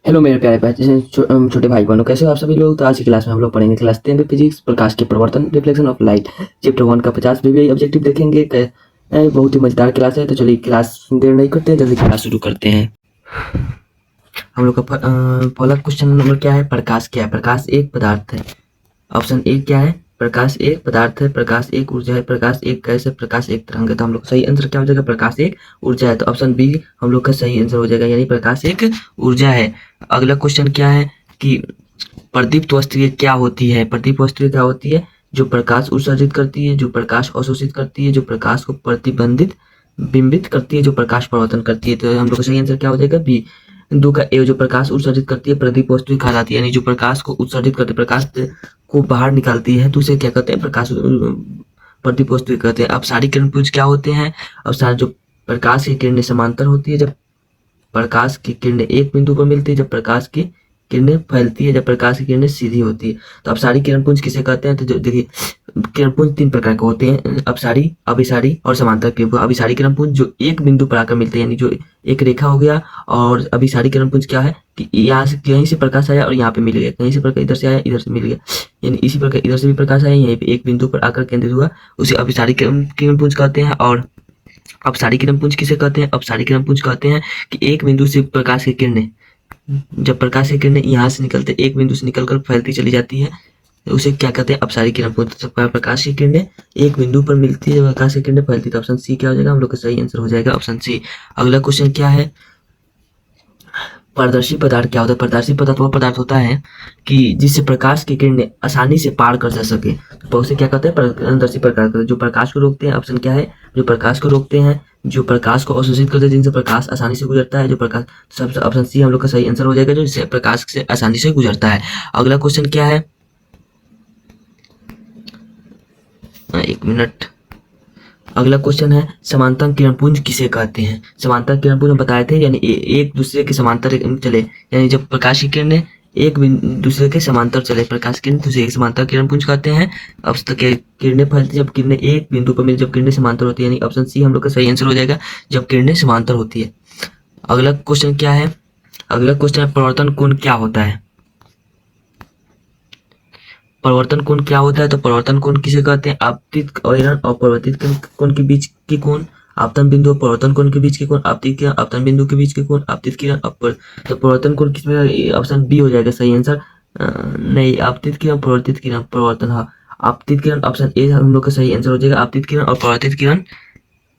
Hello मेरे प्यारे छोटे भाई बहनों, कैसे हो आप सभी लोग। तो आज की क्लास में हम लोग पढ़ेंगे क्लास 10 फिजिक्स, प्रकाश के प्रवर्तन, रिफ्लेक्शन ऑफ लाइट, चैप्टर 1 का 50 भी ऑब्जेक्टिव देखेंगे। बहुत ही मजेदार क्लास है। तो चलिए क्लास देर नहीं करते हैं, जल्दी क्लास शुरू करते हैं। हम लोग का पहला क्वेश्चन नंबर क्या है, प्रकाश क्या है। प्रकाश एक पदार्थ है। ऑप्शन ए क्या है, प्रकाश एक पदार्थ है, प्रकाश एक ऊर्जा है, प्रकाश एक गैस है, प्रकाश एक तरंग है। तो हम लोग सही आंसर क्या हो जाएगा, प्रकाश एक ऊर्जा है। तो ऑप्शन बी हम लोग का सही आंसर हो जाएगा, यानी प्रकाश एक ऊर्जा है। अगला क्वेश्चन क्या है कि प्रदीप्त वस्तुएं क्या होती है। प्रदीप्त वस्तुएं क्या होती है, जो प्रकाश उत्सर्जित करती है, जो प्रकाश अवशोषित करती है, जो प्रकाश को प्रतिबंधित बिंबित करती है, जो प्रकाश परावर्तन करती है। तो हम लोग का सही आंसर क्या हो जाएगा, बी दो का ए। जो प्रकाश उत्सर्जित करती है प्रदीप वस्तु कहलाती है, यानी जो प्रकाश को उत्सर्जित करते प्रकाश को बाहर निकालती है, तो उसे क्या कहते हैं, प्रकाश प्रदीप वस्तु कहते हैं। अब सारी किरण पुंज क्या होते हैं। अब सारे जो प्रकाश की किरणें समांतर होती है, जब प्रकाश की किरणें एक बिंदु पर मिलती है, जब प्रकाश की किरणें फैलती है, जब प्रकाश की किरणें सीधी होती है। तो अपसारी किरण पुंज किसे कहते हैं, तो देखिए किरण पुंज तीन प्रकार के होते हैं, अपसारी, अभिसारी और समांतर किरण पुंज। अभिसारी किरण पुंज जो एक बिंदु पर आकर मिलते हैं, यानी जो एक रेखा हो गया। और अभिसारी किरण पुंज क्या है कि यहाँ से कहीं से प्रकाश आया और यहाँ पे मिल गया, कहीं से प्रकाश इधर से आया इधर से मिल गया, यानी इसी प्रकार इधर से भी प्रकाश आया, यहीं पे एक बिंदु पर आकर केंद्रित हुआ, उसे अभिसारी किरण पुंज कहते हैं। और अपसारी किरण पुंज किसे कहते हैं, अपसारी किरण पुंज कहते हैं कि एक बिंदु से प्रकाश की किरणें, जब प्रकाश की किरणें यहाँ से निकलते एक बिंदु से निकलकर फैलती चली जाती है, तो उसे क्या कहते हैं, अपसारी किरण पुंज। प्रकाश की किरणें एक बिंदु पर मिलती है, प्रकाश की किरणें फैलती है। तो ऑप्शन सी क्या हो जाएगा, हम लोग का सही आंसर हो जाएगा ऑप्शन सी। अगला क्वेश्चन क्या है, पारदर्शी पदार्थ क्या होता है। पारदर्शी पदार्थ वह पदार्थ होता है कि जिससे प्रकाश की किरणें आसानी से पार कर जा सके, तो उसे क्या कहते हैं, पारदर्शी पदार्थ। जो प्रकाश को रोकते हैं, ऑप्शन क्या है, जो प्रकाश को रोकते हैं, जो प्रकाश को अवशोषित करते हैं, जिनसे प्रकाश आसानी से गुजरता है, जो प्रकाश, सबसे ऑप्शन सी हम लोग का सही आंसर हो जाएगा, जो जिससे प्रकाश से आसानी से गुजरता है। अगला क्वेश्चन क्या है, एक मिनट, अगला क्वेश्चन है समांतर किरणपुंज किसे कहते हैं। समांतर किरणपुंज हम बताए थे, यानी एक दूसरे के समांतर चले, यानी जब प्रकाश की किरणें एक दूसरे के समांतर चले, प्रकाश किरण दूसरे एक समांतर किरणपुंज कहते हैं। अब तक किरणें फैलती जब किरणें एक बिंदु पर मिल, जब किरणें समांतर होती है, यानी ऑप्शन सी हम लोग का सही आंसर हो जाएगा, जब किरणें समांतर होती है। अगला क्वेश्चन क्या है, अगला क्वेश्चन है प्रवर्तन कोण क्या होता है। परिवर्तन कोण क्या होता है, तो परिवर्तन कोण किसे कहते हैं, आपतित आयरन और परिवर्तित कोण के बीच की कोण, आपतन बिंदु और परिवर्तन कोण के बीच के कोण, आपतित किरण आपतन बिंदु के बीच के कोण, आपतित किरण अपर। तो परिवर्तन कोण किसमें, ऑप्शन बी हो जाएगा सही आंसर। नहीं, आपतित किरण परिवर्तित किरण परिवर्तन, हाँ आपतित किरण, ऑप्शन ए हम लोग का सही आंसर हो जाएगा। आपतित किरण और परिवर्तित किरण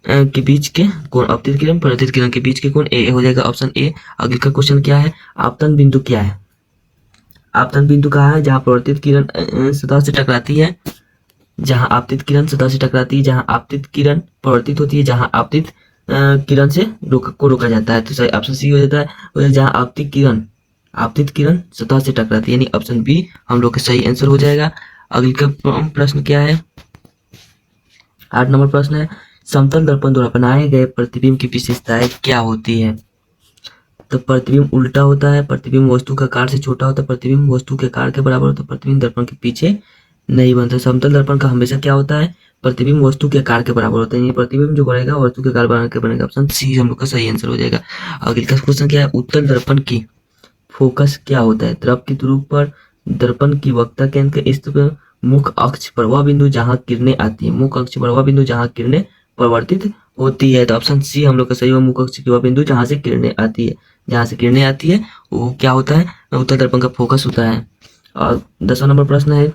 के बीच के कोण, आपतित किरण परिवर्तित किरण के बीच के कोण, ए हो जाएगा ऑप्शन ए। अगले का क्वेश्चन क्या है, आपतन बिंदु क्या है। आपतन बिंदु कहाँ है, जहाँ परिवर्तित किरण सतह से टकराती है, जहाँ आपतित किरण सतह से टकराती है, जहाँ आपतित किरण परिवर्तित होती है, जहाँ आपतित किरण से रोका जाता है। तो सही ऑप्शन सी हो जाता है, जहाँ आपतित किरण सतह से टकराती है, यानी ऑप्शन बी हम लोग का सही आंसर हो जाएगा। अगले का प्रश्न क्या है, 8 नंबर प्रश्न है, समतल दर्पण द्वारा बनाए गए प्रतिबिंब की विशेषताएं क्या होती है। तो प्रतिबिंब उल्टा होता है, प्रतिबिंब वस्तु का आकार से छोटा होता है, प्रतिबिंब वस्तु के आकार के बराबर होता है, प्रतिबिंब दर्पण के पीछे नहीं बनता। समतल दर्पण का हमेशा क्या होता है, प्रतिबिंब वस्तु के आकार के बराबर होता है, ये प्रतिबिंब जो बनेगा वस्तु के आकार बना के बनेगा। ऑप्शन सी हम लोग का सही आंसर हो जाएगा। अगले का क्वेश्चन क्या है, उत्तल दर्पण की फोकस क्या होता है। द्रव की ध्रुव पर दर्पण की वक्ता केंद्र के स्थित मुख्य अक्ष पर वह बिंदु जहां किरणें आती है, मुख्य अक्ष पर वह बिंदु जहां किरणें परिवर्तित होती है। तो ऑप्शन सी हम लोग का सही होगा, मुख्य अक्ष की वह बिंदु जहां से किरणें आती है, जहां से किरणें आती है वो क्या होता है, उत्तल दर्पण का फोकस होता है। और 10वां नंबर प्रश्न है,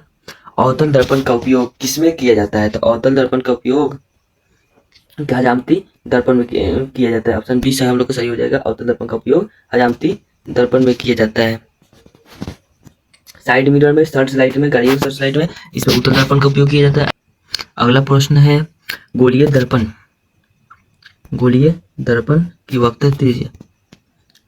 अवतल दर्पण का उपयोग किसमें किया जाता है। तो अवतल दर्पण का उपयोग हजामती दर्पण में किया जाता है। ऑप्शन बी से हम लोग का सही हो जाएगा, अवतल दर्पण का उपयोग हजामती दर्पण में किया जाता है। साइड मिरर में, सर्च लाइट में, गाड़ियों सर्च लाइट में, इसमें उत्तल दर्पण का उपयोग किया जाता है। अगला प्रश्न है, गोलीय दर्पण, गोलीय दर्पण की वक्ता त्रिज्या,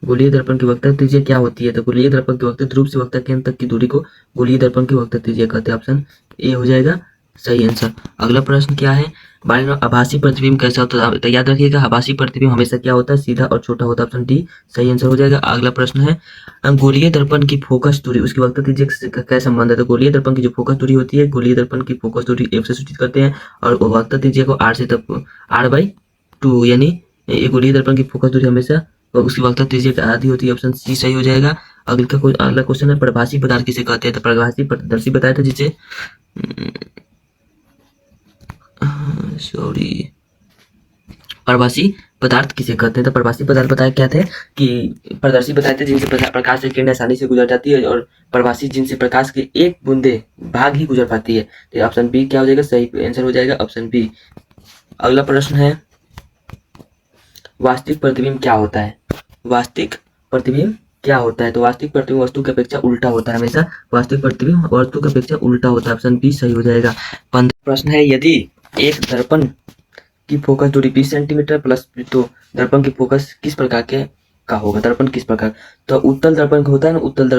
गोलीय दर्पण की वक्ता त्रिज्या क्या होती है। तो गोलीय दर्पण की वक्ता ध्रुव से वक्ता केंद्र तक की दूरी को गोलीय दर्पण की वक्ता त्रिज्या कहते हैं। ऑप्शन ए हो जाएगा सही आंसर। अगला प्रश्न क्या है, बारे में आभासी प्रतिबिंब कैसा होता है। तो याद रखिएगा, आभासी प्रतिबिंब हमेशा क्या होता है, सीधा और छोटा होता है। ऑप्शन डी सही आंसर हो जाएगा। अगला प्रश्न है, गोलीय दर्पण की फोकस दूरी उसकी वक्ता त्रिज्या से क्या संबंध है। तो गोलीय दर्पण की जो फोकस दूरी होती है, गोलीय दर्पण की फोकस दूरी एफ से सूचित करते हैं, और वक्ता त्रिज्या को आर से तक R/2, यानी ये गोलीय दर्पण की फोकस दूरी हमेशा उसकी वक्ता त्रिज्या का आधी होती है। ऑप्शन सी सही हो जाएगा। अगला क्वेश्चन है प्रभासी पदार्थ किसे कहते हैं? तो प्रभासी पारदर्शी बताया था जिसे सॉरी प्रभासी पदार्थ किसे कहते हैं? तो प्रभासी पदार्थ बताया क्या थे कि पारदर्शी बताए थे जिनसे प्रकाश की किरण आसानी से गुजर जाती है, और प्रभासी जिनसे प्रकाश की एक बूंदे भाग ही गुजर पाती है। तो ऑप्शन बी क्या हो जाएगा? सही आंसर हो जाएगा ऑप्शन बी। अगला प्रश्न है वास्तविक प्रतिबिंब क्या होता है? वास्तविक प्रतिबिंब क्या होता है? तो वास्तविक प्रतिबिंब वस्तु की अपेक्षा उल्टा होता है। हमेशा वास्तविक प्रतिबिंब वस्तु की अपेक्षा उल्टा होता है। ऑप्शन बी सही हो जाएगा। 15 प्रश्न है यदि एक दर्पण की फोकस दूरी 20 सेंटीमीटर प्लस, तो दर्पण की फोकस किस प्रकार के का होगा? दर्पण किस प्रकार? तो उत्तल दर्पण का होता है ना, उत्तल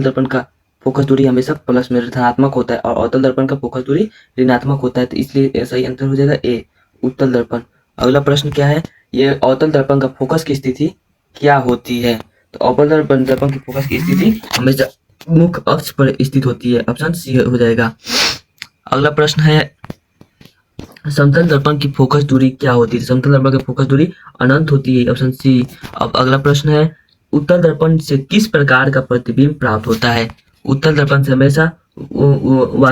दर्पण का फोकस दूरी हमेशा प्लस में धनात्मक होता है, और अवतल दर्पण का फोकस दूरी ऋणात्मक होता है। तो इसलिए सही आंसर हो जाएगा ए, उत्तल दर्पण। अगला प्रश्न क्या है? ये अवतल दर्पण का फोकस की स्थिति क्या होती है? तो अवतल दर्पण की फोकस की स्थिति हमेशा मुख्य अक्ष पर स्थित होती है। ऑप्शन सी हो जाएगा। अगला प्रश्न है समतल दर्पण की फोकस दूरी क्या होती है? समतल दर्पण की फोकस दूरी अनंत होती है। Option C. अब अगला प्रश्न है उत्तल दर्पण से किस प्रकार का प्रतिबिंब प्राप्त होता है? उत्तल दर्पण से हमेशा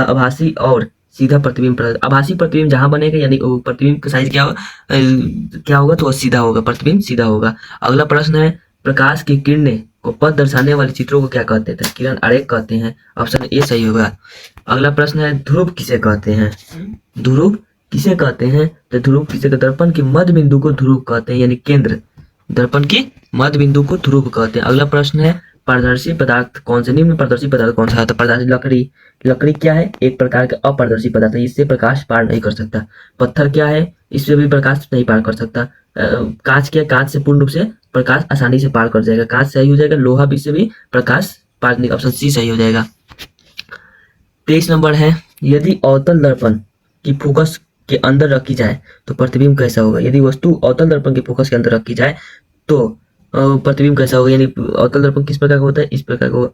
आभासी और सीधा प्रतिबिंब प्राप्त। आभासी प्रतिबिंब जहां बनेगा यानी प्रतिबिंब का साइज क्या होगा? तो सीधा होगा, प्रतिबिंब सीधा होगा। अगला प्रश्न है प्रकाश की किरणें को पथ दर्शाने वाले चित्रों को क्या कहते हैं? तो किरण आरेख कहते हैं। ऑप्शन ए सही होगा। अगला प्रश्न है ध्रुव किसे कहते हैं? ध्रुव किसे कहते हैं? तो ध्रुव किसे? दर्पण की मध्य बिंदु को ध्रुव कहते हैं, यानी केंद्र। दर्पण की मध्य बिंदु को ध्रुव कहते हैं। अगला प्रश्न है पारदर्शी पदार्थ कौन से? निम्न पारदर्शी पदार्थ कौन सा है? तो पारदर्शी लकड़ी। लकड़ी क्या है? एक प्रकार का अपारदर्शी पदार्थ है, इससे प्रकाश पार नहीं कर सकता। पत्थर क्या है? इससे भी प्रकाश नहीं पार कर सकता। कांच क्या? कांच से पूर्ण रूप से प्रकाश आसानी से पार कर जाएगा, कांच सही हो जाएगा। लोहा भी से भी प्रकाश पार नहीं। ऑप्शन सी सही हो जाएगा। 23 नंबर है यदि अवतल दर्पण की फोकस के अंदर रखी जाए तो प्रतिबिंब कैसा होगा? यदि वस्तु अवतल दर्पण की फोकस के अंदर रखी जाए तो प्रतिबिंब कैसा होगा? यानी अवतल दर्पण किस प्रकार का होता है? इस प्रकार का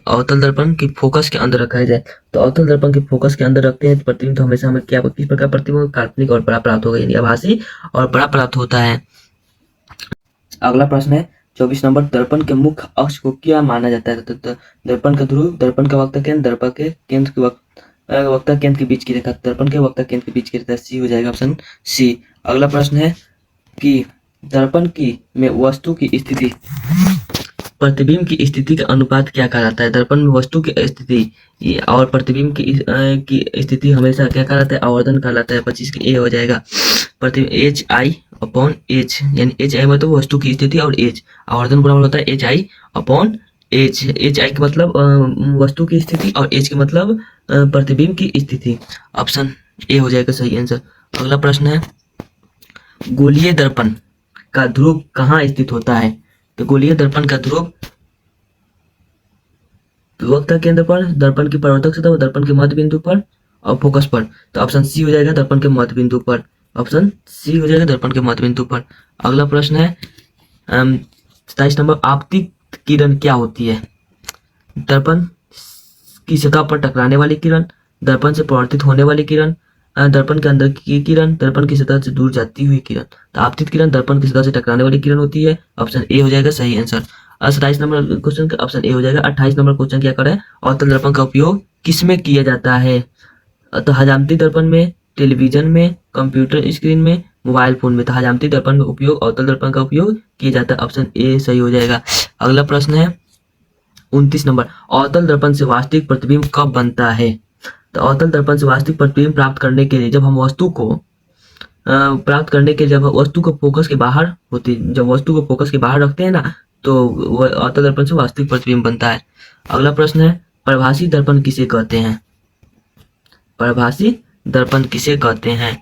अवतल दर्पण की फोकस के अंदर रखा जाए तो अवतल दर्पण की फोकस के अंदर रखते हैं तो प्रतिबिंब तो हमेशा हमें क्या किस प्रकार प्रतिबिंब? काल्पनिक और बड़ा प्राप्त होगा, यानी आभासी और बड़ा प्राप्त होता है। अगला प्रश्न है 24 नंबर दर्पण के मुख्य अक्ष को क्या माना जाता है? तो दर्पण का ध्रुव, दर्पण का वक्ता केंद्र, दर्पण के केंद्र के वक्ता केंद्र के बीच की रेखा, दर्पण के वक्ता केंद्र के बीच की रेखा। सी हो जाएगा ऑप्शन सी। अगला प्रश्न है कि दर्पण की में वस्तु की स्थिति प्रतिबिंब की स्थिति का अनुपात क्या कहलाता है? दर्पण में वस्तु की स्थिति और प्रतिबिंब की स्थिति हमेशा क्या कहलाता है? आवर्धन कहलाता है। 25 के ए हो जाएगा। प्रतिबिंब एच आई अपॉन एच, यानी एच आई मतलब वस्तु की स्थिति और एच आवर्धन बराबर होता है H I upon H. H I का मतलब वस्तु की स्थिति और एच का मतलब प्रतिबिंब की स्थिति। ऑप्शन ए हो जाएगा सही आंसर। अगला प्रश्न है गोलीय दर्पण का ध्रुव कहाँ स्थित होता है? तो गोलीय दर्पण का ध्रुव वक्ता केंद्र पर, दर्पण की परावर्तक सतह, दर्पण के मध्य बिंदु पर और फोकस पर। तो ऑप्शन सी हो जाएगा दर्पण के मध्य बिंदु पर। ऑप्शन सी हो जाएगा दर्पण के मध्य बिंदु पर। अगला प्रश्न है 27 नंबर आपतित किरण क्या होती है? दर्पण की सतह पर टकराने वाली किरण, दर्पण से परावर्तित होने वाली किरण, दर्पण के अंदर की किरण, दर्पण की सतह से दूर जाती हुई किरण। तो आपतित किरण दर्पण की सतह से टकराने वाली किरण होती है। ऑप्शन ए हो जाएगा सही आंसर। 27 नंबर क्वेश्चन का ऑप्शन ए हो जाएगा। 28 नंबर क्वेश्चन क्या कर रहा है? अवतल दर्पण का उपयोग किसमें किया जाता है? तो हजामती दर्पण में, टेलीविजन में, कंप्यूटर स्क्रीन में, मोबाइल फोन में। तो हजामती दर्पण में उपयोग, अवतल दर्पण का उपयोग किया जाता है। ऑप्शन ए सही हो जाएगा। अगला प्रश्न है 29 नंबर अवतल दर्पण से वास्तविक प्रतिबिंब कब बनता है? तो अवतल दर्पण से वास्तविक प्रतिबिंब प्राप्त करने के लिए जब हम वस्तु को जब वस्तु को फोकस के बाहर होती, जब वस्तु को फोकस के बाहर रखते हैं ना, तो अवतल दर्पण से वास्तविक प्रतिबिंब बनता है। अगला प्रश्न है प्रभासी दर्पण किसे कहते हैं? प्रभासी दर्पण किसे कहते हैं?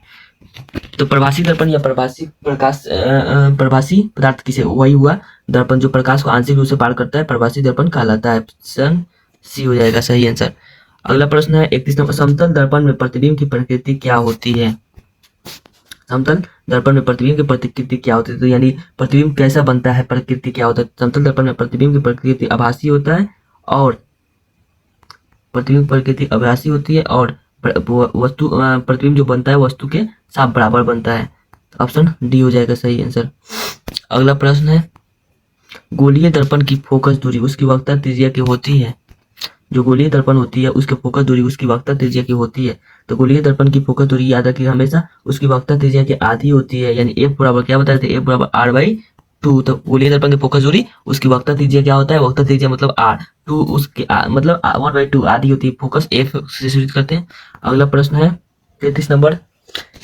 तो प्रभासी दर्पण या प्रभासी पदार्थ किसे? वही हुआ दर्पण जो प्रकाश को आंशिक रूप से पार करता है, प्रभासी दर्पण कहलाता है। ऑप्शन सी हो जाएगा सही आंसर। अगला प्रश्न है 31 नंबर समतल दर्पण में प्रतिबिंब की प्रकृति क्या होती है? समतल दर्पण में प्रतिबिंब की प्रकृति क्या होती है? तो यानी प्रतिबिंब कैसा बनता है, प्रकृति क्या होता है? समतल दर्पण में प्रतिबिंब की प्रकृति आभासी होता है, और प्रतिबिंब प्रकृति आभासी होती है, और वस्तु प्रतिबिंब जो बनता है वस्तु के साथ बराबर बनता है। ऑप्शन डी हो जाएगा सही आंसर। अगला प्रश्न है गोलीय दर्पण की फोकस दूरी उसकी वक्रता त्रिज्या की होती है। जो गोलीय दर्पण होती है उसके फोकस दूरी उसकी वक्रता त्रिज्या की होती है। तो गोलीय दर्पण की फोकस दूरी याद रखिएगा हमेशा उसकी वक्रता त्रिज्या की आधी होती है, यानी एफ बराबर क्या बताए थे, एफ बराबर आर बाई टू। तो गोलीय दर्पण की फोकस दूरी उसकी वक्रता त्रिज्या क्या होता है, वक्रता त्रिज्या मतलब आर, टू उसके मतलब 1/2 आधी होती है, फोकस एफ से सूचित करते हैं। अगला प्रश्न है 33 नंबर,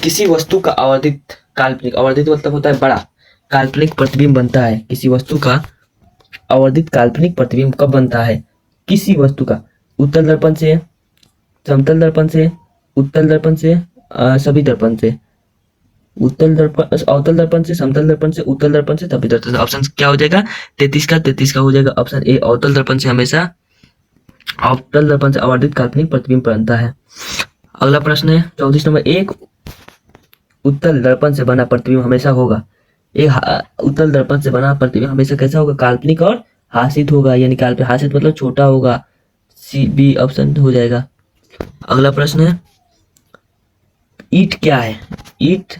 किसी वस्तु का आवर्धित काल्पनिक, आवर्धित मतलब होता है बड़ा, काल्पनिक प्रतिबिंब बनता है। किसी वस्तु का आवर्धित काल्पनिक प्रतिबिंब कब बनता है, किसी वस्तु का, उत्तल दर्पण से, समतल दर्पण से, उत्तल दर्पण से, सभी दर्पण से, उत्तल दर्पण, अवतल दर्पण से, समतल दर्पण से, उत्तल दर्पण से, सभी दर्पण से। ऑप्शन क्या हो जाएगा 33 का हो जाएगा ऑप्शन ए, अवतल दर्पण से हमेशा, अवतल दर्पण से आवर्धित काल्पनिक प्रतिबिंब बनता है। अगला प्रश्न है 34 नंबर, एक उत्तल दर्पण से बना प्रतिबिंब हमेशा होगा, एक उत्तल दर्पण से बना प्रतिबिंब हमेशा कैसा होगा, काल्पनिक और हासित होगा, यानी काल्पनिक, हासित मतलब छोटा होगा, सी बी ऑप्शन हो जाएगा। अगला प्रश्न है, ईट क्या है, ईट,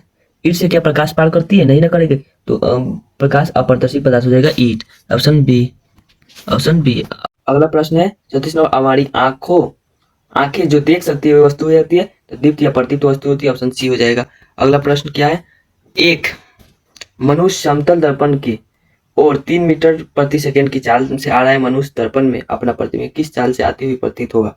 ईट से क्या प्रकाश पार करती है, नहीं ना करेगी, तो प्रकाश अपारदर्शी पदार्थ हो जाएगा ईट, ऑप्शन बी, ऑप्शन बी। अगला प्रश्न है 34 नंबर, हमारी आंखों, आंखें जो देख सकती है वस्तु हो जाती है, तो दीप्त या प्रदीप्त वस्तु होती है, ऑप्शन सी हो जाएगा। अगला प्रश्न क्या है, एक मनुष्य समतल दर्पण की और 3 मीटर प्रति सेकंड की चाल से आ रहा है, मनुष्य दर्पण में अपना प्रतिबिंब किस चाल से आती हुई प्रतीत होगा,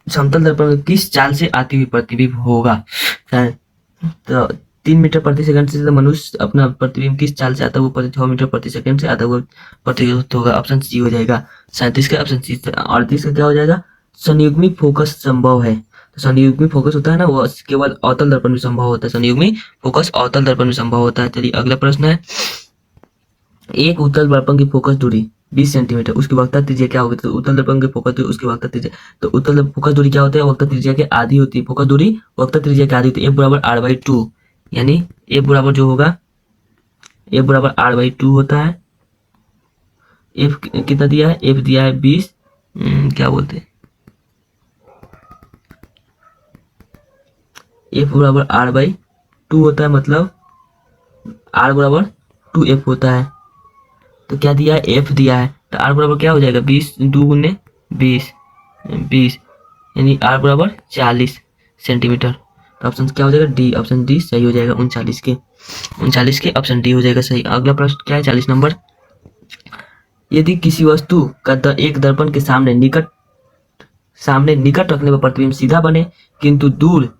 समतल दर्पण में किस चाल से आती हुई प्रतिबिंब होगा, तो 3 मीटर प्रति सेकंड से मनुष्य अपना प्रतिबिंब किस चाल से आता है, वो 6 मीटर प्रति सेकंड से आता हुआ प्रतीत होगा, ऑप्शन सी हो जाएगा। 37 का ऑप्शन सी। 38 का क्या हो जाएगा, संयुग्मी फोकस संभव है, तो संयुग्मी फोकस होता है ना, वो केवल अवतल दर्पण में संभव होता है, संयुग्मी फोकस अवतल दर्पण में संभव होता है। चलिए अगला प्रश्न है, एक उत्तल दर्पण की फोकस दूरी 20 सेंटीमीटर, उसकी वक्रता त्रिज्या क्या होगी, तो उत्तल दर्पण की फोकस दूरी उसकी वक्रता त्रिज्या, तो उत्तल फोकस दूरी क्या होता है, वक्रता त्रिज्या के आधी होती है, फोकस दूरी वक्रता त्रिज्या के आधी होती है, एफ बराबर आर बाई टू, यानी एफ बराबर जो होगा, एफ बराबर आर बाई टू होता है। एफ कितना दिया है, एफ दिया है 20, क्या बोलते हैं, एफ बराबर आर बाई टू होता है, मतलब आर बराबर 2f होता है, तो क्या दिया है, एफ दिया है, तो आर बराबर क्या हो जाएगा 20, 2 गुने 20, 20, यानी आर बराबर 40 सेंटीमीटर, तो ऑप्शन क्या हो जाएगा डी, ऑप्शन डी सही हो जाएगा। 39 के ऑप्शन डी हो जाएगा सही। अगला प्रश्न क्या है 40 नंबर, यदि किसी वस्तु का एक दर्पण के सामने निकट रखने पर प्रतिबिंब सीधा बने किंतु दूर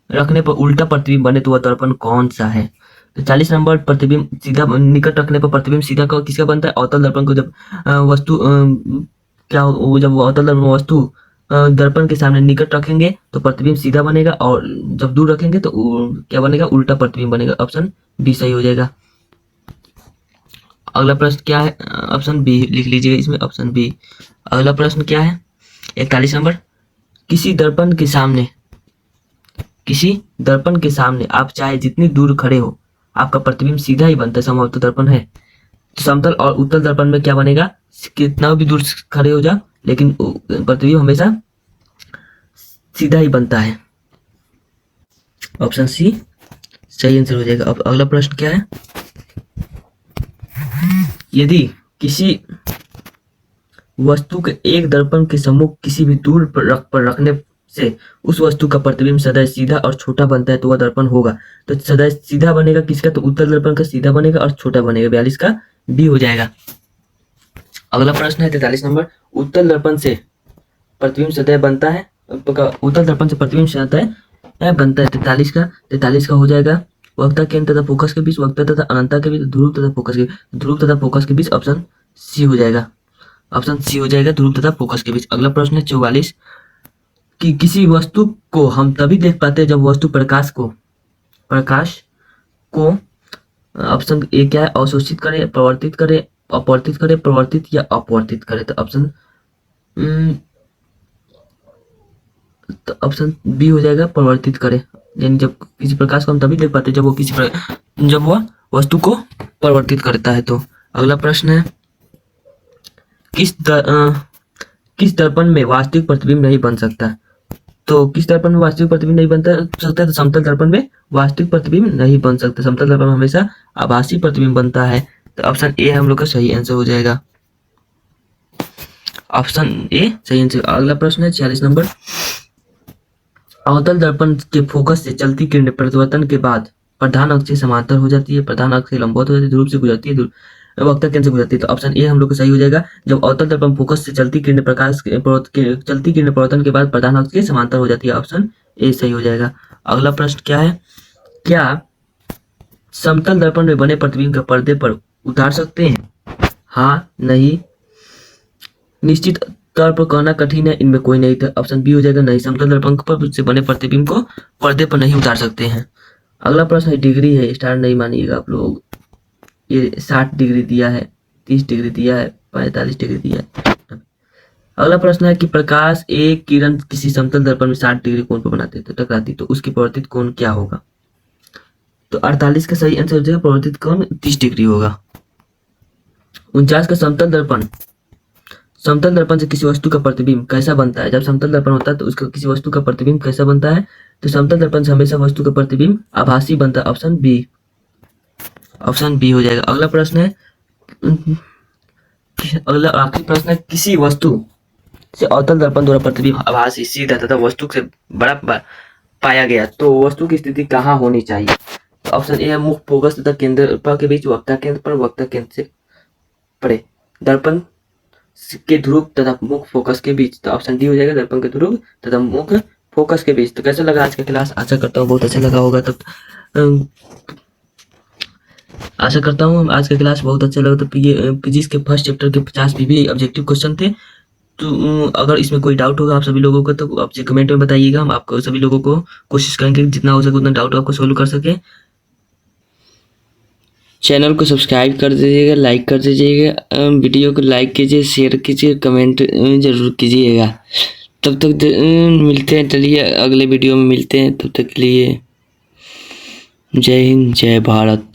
रखने पर उल्टा प्रतिबिंब बने, तो वह दर्पण कौन सा है, तो 40 नंबर, प्रतिबिंब सीधा निकट रखने पर प्रतिबिंब सीधा किसका बनता है, अवतल दर्पण को, जब वस्तु क्या वो, जब अवतल दर्पण वस्तु दर्पण के सामने निकट रखेंगे तो प्रतिबिंब सीधा बनेगा, और जब दूर रखेंगे तो क्या बनेगा, उल्टा प्रतिबिंब बनेगा, ऑप्शन बी सही हो जाएगा। अगला प्रश्न क्या है, ऑप्शन बी लिख लीजिएगा इसमें, ऑप्शन बी। अगला प्रश्न क्या है 41 नंबर, किसी दर्पण के सामने आप चाहे जितनी दूर खड़े हो आपका प्रतिबिंब सीधा ही बनता है, समअवतल दर्पण है, तो समतल और उत्तल दर्पण में क्या बनेगा, कितना भी दूर खड़े हो जा लेकिन प्रतिबिंब हमेशा सीधा ही बनता है, ऑप्शन सी सही आंसर हो जाएगा। अब अगला प्रश्न क्या है, यदि किसी वस्तु के एक दर्पण के सम्मुख किसी भी दूर पर रखने से उस वस्तु का प्रतिबिंब सदैव सीधा और छोटा बनता है, तो वह दर्पण होगा, तो सदैव सीधा बनेगा किसका, तो उत्तल दर्पण का सीधा बनेगा और छोटा बनेगा, 42 का बी हो जाएगा। अगला प्रश्न है 43 नंबर, उत्तल दर्पण से प्रतिबिंब सदैव बनता है, उत्तल दर्पण से प्रतिबिंब सदैव बनता है, 43 का हो जाएगा, वक्रता केंद्र तथा फोकस के बीच, वक्रता तथा अनंतता के बीच, ध्रुव तथा फोकस के बीच, ऑप्शन सी हो जाएगा, ऑप्शन सी हो जाएगा, ध्रुव तथा फोकस के बीच। अगला प्रश्न है 44, कि किसी वस्तु को हम तभी देख पाते हैं जब वस्तु प्रकाश को ऑप्शन ए क्या है, अवशोषित करे, प्रवर्तित करे, अपवर्तित करे, प्रवर्तित या अपवर्तित करे, तो ऑप्शन बी हो जाएगा, प्रवर्तित करे, यानी जब किसी प्रकाश को हम तभी देख पाते हैं जब वह वस्तु को परिवर्तित करता है। तो अगला प्रश्न है, किस दर्पण में वास्तविक प्रतिबिंब नहीं बन सकता, तो किस दर्पण में वास्तविक प्रतिबिंब नहीं बनता सकता, तो समतल दर्पण में वास्तविक प्रतिबिंब नहीं बन सकता, समतल दर्पण में हमेशा आभासी प्रतिबिंब बनता है, तो ऑप्शन ए हम लोग का सही आंसर हो जाएगा। ऑप्शन ए सही आंसर। अगला प्रश्न है 46 नंबर। अवतल दर्पण के फोकस से चलती किरण परिवर्तन के बाद प्रधान अक्ष से समांतर हो जाती है, प्रधान अक्ष से लंबवत हो जाती है, ध्रुव से गुजरती है, वक्ता केंद्र से गुजरती है। तो ऑप्शन ए हम लोग को सही हो जाएगा। जब अवतल दर्पण फोकस से चलती किरण चलती किरण परिवर्तन के बाद प्रधान अक्ष के समांतर हो जाती है, ऑप्शन ए सही हो जाएगा। अगला प्रश्न क्या है, क्या समतल दर्पण में बने प्रतिबिंब का पर्दे पर उतार सकते हैं? हाँ, नहीं, निश्चित तौर पर कहना कठिन है, इनमें कोई नहीं था। ऑप्शन बी हो जाएगा, नहीं, समतल दर्पण पर से बने प्रतिबिंब को पर्दे पर नहीं उतार सकते हैं। अगला प्रश्न है, डिग्री है, स्टार नहीं मानिएगा आप लोग। ये 60 डिग्री दिया है, 30 डिग्री दिया है, 45 डिग्री दिया है। अगला प्रश्न है कि प्रकाश एक किरण किसी समतल दर्पण में 60 डिग्री कोण पर बनाते हैं तो टकराती, तो उसकी परावर्तित कोण क्या होगा? तो 48 का सही आंसर हो जाएगा, परावर्तित कोण 30 डिग्री होगा। 49 का समतल दर्पण से किसी वस्तु का प्रतिबिंब कैसा बनता है? जब समतल दर्पण होता है तो उसका किसी वस्तु का प्रतिबिंब कैसा बनता है? तो समतल दर्पण से हमेशा वस्तु का प्रतिबिंब आभासी बनता है, ऑप्शन बी। ऑप्शन बी हो जाएगा। अगला प्रश्न है, अगला आखिरी प्रश्न है, किसी वस्तु से अवतल दर्पण द्वारा प्रतिबिंब आभासी, सीधा तथा वस्तु से बड़ा पाया गया तो वस्तु की स्थिति कहाँ होनी चाहिए? तो ऑप्शन ए है, मुख फोकस तथा केंद्र के बीच, वक्ता केंद्र पर, वक्ता केंद्र से परे, दर्पण के ध्रुव तथा मुख फोकस के बीच। तो ऑप्शन डी हो जाएगा, दर्पण के ध्रुव तथा मुख फोकस के बीच। तो कैसा लगा आज का क्लास? आशा करता हूँ बहुत अच्छा लगा होगा। तब आशा करता हूँ आज का क्लास बहुत अच्छा लगा। तो ये फिजिक्स के फर्स्ट चैप्टर के 50 भी ऑब्जेक्टिव क्वेश्चन थे। तो अगर इसमें कोई डाउट होगा आप सभी लोगों को तो आप कमेंट में बताइएगा, हम आपको सभी लोगों को कोशिश करेंगे जितना हो सके उतना डाउट आपको सोल्व कर सके। चैनल को सब्सक्राइब कर दीजिएगा, लाइक कर दीजिएगा, वीडियो को लाइक कीजिए, शेयर कीजिए, कमेंट जरूर कीजिएगा। तब तक मिलते हैं, चलिए अगले वीडियो में मिलते हैं। तब तक के लिए जय हिंद, जय भारत।